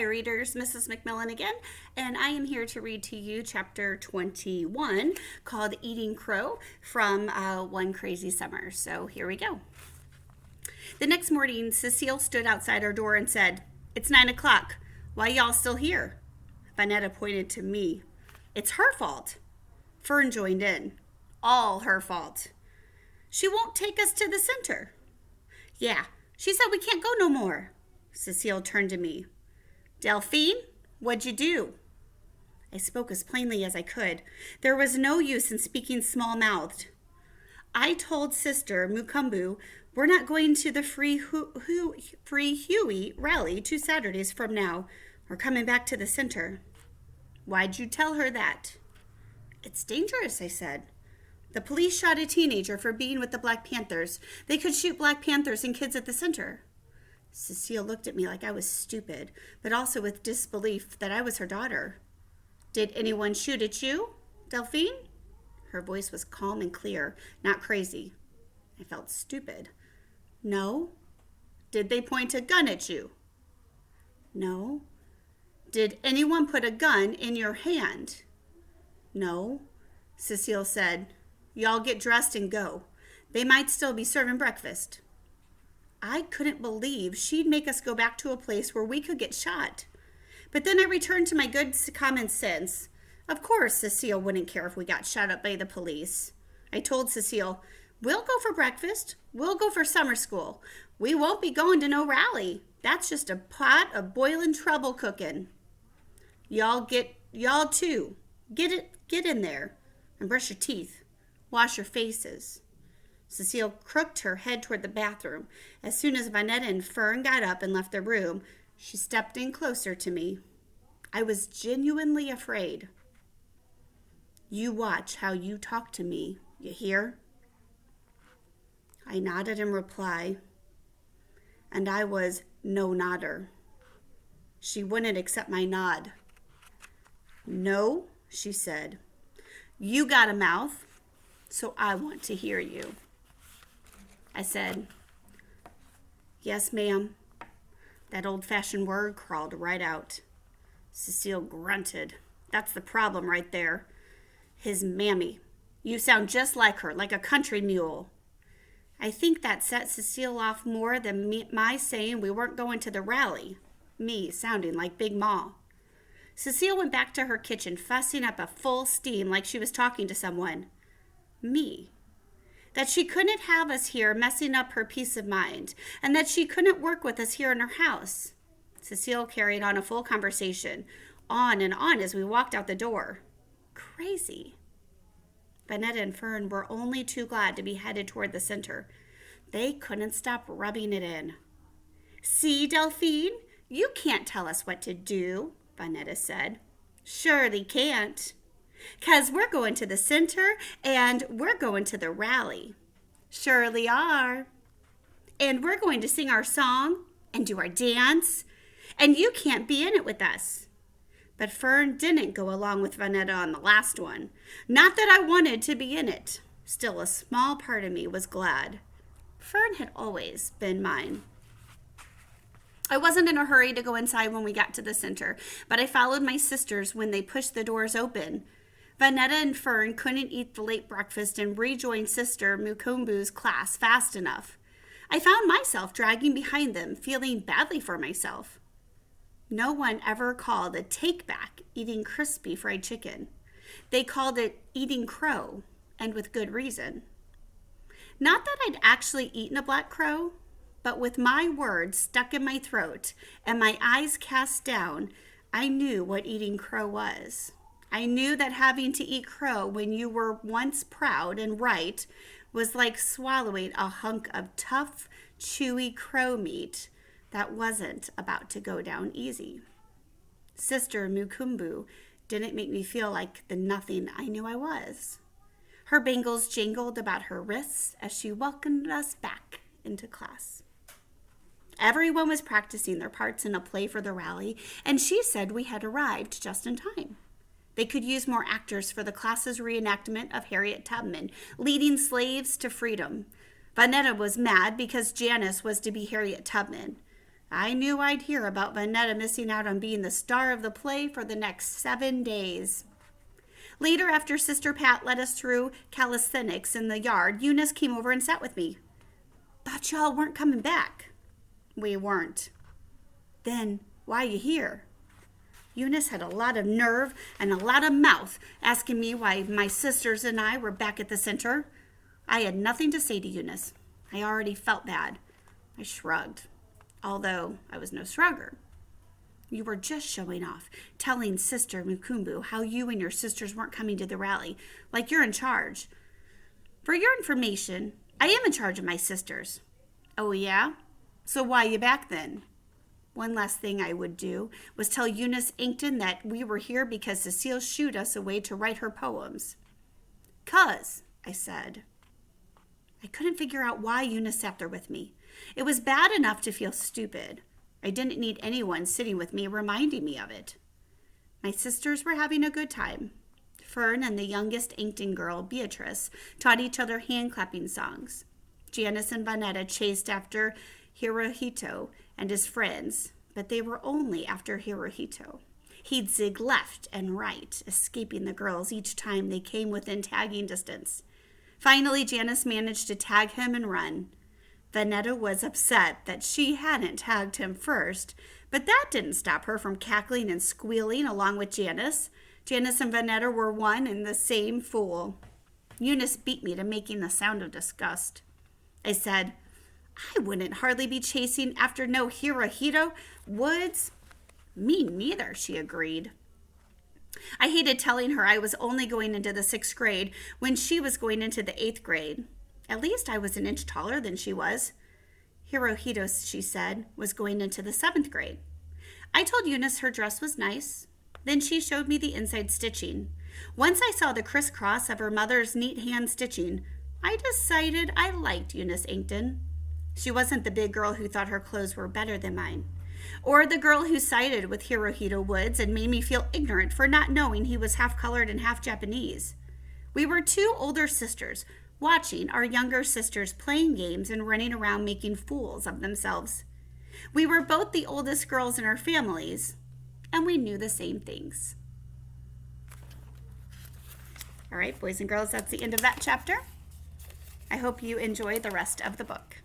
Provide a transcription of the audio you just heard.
Hi readers, Mrs. McMillian again, and I am here to read to you chapter 21 called Eating Crow from One Crazy Summer. So here we go. The next morning, Cecile stood outside our door and said, "It's 9 o'clock. Why y'all still here?" Vanetta pointed to me. "It's her fault." Fern joined in. "All her fault." "She won't take us to the center." "Yeah, she said we can't go no more." Cecile turned to me. "Delphine, what'd you do?" I spoke as plainly as I could. There was no use in speaking small-mouthed. "I told Sister Mukumbu we're not going to the Free Huey rally 2 Saturdays from now. We're coming back to the center." "Why'd you tell her that?" "It's dangerous," I said. "The police shot a teenager for being with the Black Panthers. They could shoot Black Panthers and kids at the center." Cecile looked at me like I was stupid, but also with disbelief that I was her daughter. "Did anyone shoot at you, Delphine?" Her voice was calm and clear, not crazy. I felt stupid. "No." "Did they point a gun at you?" "No." "Did anyone put a gun in your hand?" "No." Cecile said, "Y'all get dressed and go. They might still be serving breakfast." I couldn't believe she'd make us go back to a place where we could get shot. But then I returned to my good common sense. Of course, Cecile wouldn't care if we got shot up by the police. I told Cecile, "We'll go for breakfast. We'll go for summer school. We won't be going to no rally. That's just a pot of boiling trouble cooking. Y'all too. Get in there and brush your teeth. Wash your faces." Cecile crooked her head toward the bathroom. As soon as Vanetta and Fern got up and left the room, she stepped in closer to me. I was genuinely afraid. "You watch how you talk to me, you hear?" I nodded in reply, and I was no nodder. She wouldn't accept my nod. "No," she said. "You got a mouth, so I want to hear you." I said, "Yes, ma'am." That old-fashioned word crawled right out. Cecile grunted. "That's the problem right there. His mammy. You sound just like her, like a country mule." I think that set Cecile off more than my saying we weren't going to the rally. Me sounding like Big Ma. Cecile went back to her kitchen, fussing up a full steam like she was talking to someone. Me. That she couldn't have us here messing up her peace of mind, and that she couldn't work with us here in her house. Cecile carried on a full conversation, on and on as we walked out the door. Crazy. Vanetta and Fern were only too glad to be headed toward the center. They couldn't stop rubbing it in. "See, Delphine, you can't tell us what to do," Vanetta said. "Surely can't. 'Cause we're going to the center and we're going to the rally." "Surely are. And we're going to sing our song and do our dance, and you can't be in it with us." But Fern didn't go along with Vanetta on the last one. Not that I wanted to be in it. Still, a small part of me was glad. Fern had always been mine. I wasn't in a hurry to go inside when we got to the center, but I followed my sisters when they pushed the doors open. Vanetta and Fern couldn't eat the late breakfast and rejoin Sister Mukumbu's class fast enough. I found myself dragging behind them, feeling badly for myself. No one ever called a take-back eating crispy fried chicken. They called it eating crow, and with good reason. Not that I'd actually eaten a black crow, but with my words stuck in my throat and my eyes cast down, I knew what eating crow was. I knew that having to eat crow when you were once proud and right was like swallowing a hunk of tough, chewy crow meat that wasn't about to go down easy. Sister Mukumbu didn't make me feel like the nothing I knew I was. Her bangles jingled about her wrists as she welcomed us back into class. Everyone was practicing their parts in a play for the rally, and she said we had arrived just in time. They could use more actors for the class's reenactment of Harriet Tubman, leading slaves to freedom. Vanetta was mad because Janice was to be Harriet Tubman. I knew I'd hear about Vanetta missing out on being the star of the play for the next 7 days. Later, after Sister Pat led us through calisthenics in the yard, Eunice came over and sat with me. Thought y'all weren't coming back. We weren't. Then why you here? Eunice had a lot of nerve and a lot of mouth asking me why my sisters and I were back at the center. I had nothing to say to Eunice. I already felt bad. I shrugged, although I was no shrugger. You were just showing off, telling Sister Mukumbu how you and your sisters weren't coming to the rally, like you're in charge. For your information, I am in charge of my sisters. Oh, yeah? So why you back then? One last thing I would do was tell Eunice Inkton that we were here because Cecile shooed us away to write her poems. 'Cause, I said. I couldn't figure out why Eunice sat there with me. It was bad enough to feel stupid. I didn't need anyone sitting with me reminding me of it. My sisters were having a good time. Fern and the youngest Inkton girl, Beatrice, taught each other hand-clapping songs. Janice and Vanetta chased after Hirohito and his friends, but they were only after Hirohito. He'd zig left and right, escaping the girls each time they came within tagging distance. Finally, Janice managed to tag him and run. Vanetta was upset that she hadn't tagged him first, but that didn't stop her from cackling and squealing along with Janice. Janice and Vanetta were one and the same fool. Eunice beat me to making the sound of disgust. I said, I wouldn't hardly be chasing after no Hirohito Woods. Me neither, she agreed. I hated telling her I was only going into the 6th grade when she was going into the 8th grade. At least I was an inch taller than she was. Hirohito, she said, was going into the 7th grade. I told Eunice her dress was nice. Then she showed me the inside stitching. Once I saw the crisscross of her mother's neat hand stitching, I decided I liked Eunice Inkton. She wasn't the big girl who thought her clothes were better than mine, or the girl who sided with Hirohito Woods and made me feel ignorant for not knowing he was half-colored and half-Japanese. We were 2 older sisters, watching our younger sisters playing games and running around making fools of themselves. We were both the oldest girls in our families, and we knew the same things. All right, boys and girls, that's the end of that chapter. I hope you enjoy the rest of the book.